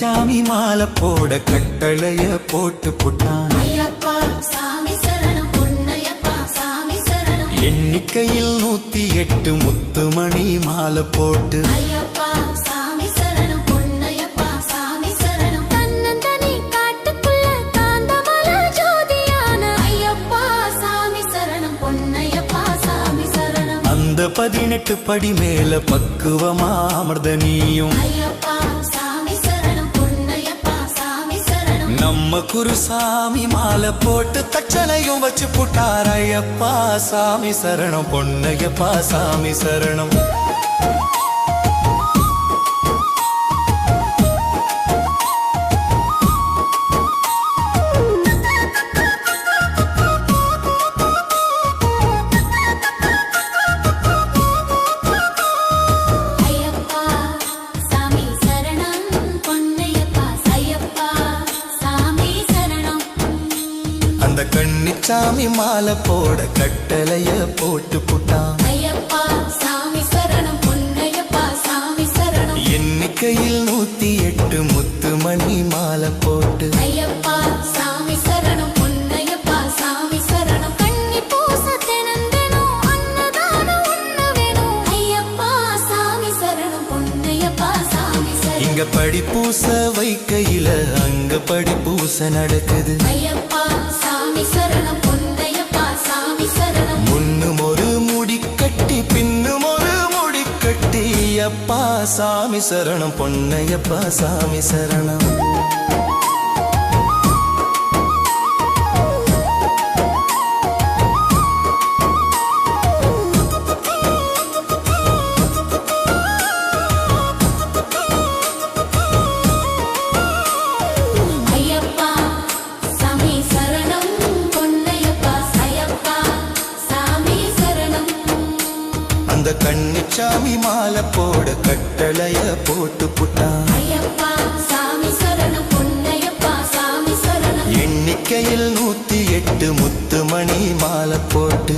கன்னிச்சாமி மாலை போட கட்டளைய போட்டு புட்டான். எண்ணிக்கையில் 108 முத்துமணி மாலை போட்டு அந்த 18 படி மேல பக்குவமா அமர்தனியும் நம்ம குருசாமி மாலை போட்டு தச்சனையும் வச்சு புட்டார். ஐயப்பா சாமி சரணம், பொன்னையப்பா சாமி சரணம். அந்த கன்னிச்சாமி மாலை போட கட்டளைய போட்டு புட்டான். எண்ணிக்கையில் 108 முத்துமணி மாலை போட்டு இங்க படிப்பூச வைக்கையில அங்க படிப்பூச நடக்குது. முன்னும் ஒரு முடி கட்டி பின்னும் ஒரு முடி கட்டி அப்பா சாமி சரணம், பொன்னையப்பா சாமி சரணம். அந்த கன்னிச்சாமி மாலை போட கட்டளைய போட்டு புட்டான். எண்ணிக்கையில் 108 முத்துமணி மாலை போட்டு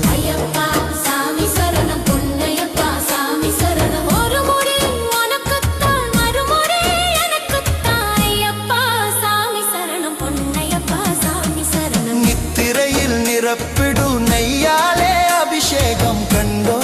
நித்திரையில் நிரப்பிடும் நெய்யாலே அபிஷேகம் கண்டோ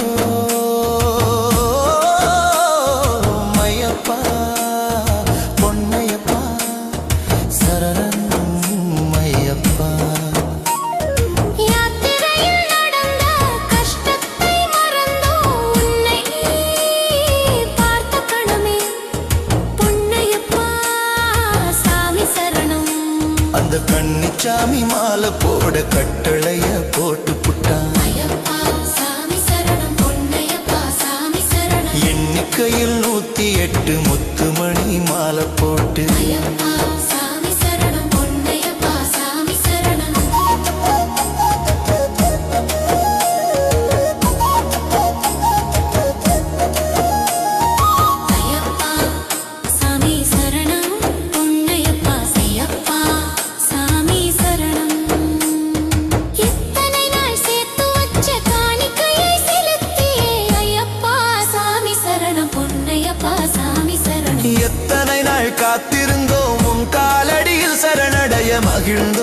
அந்த கன்னிச்சாமி மாலை போட கட்டளைய போட்டு புட்டான். எண்ணிக்கையில் 108 முத்துமணி மாலை போட்டு எத்தனை நாள் காத்திருந்தோம் உன் காலடியில் சரணடைய மகிழ்ந்தோம்.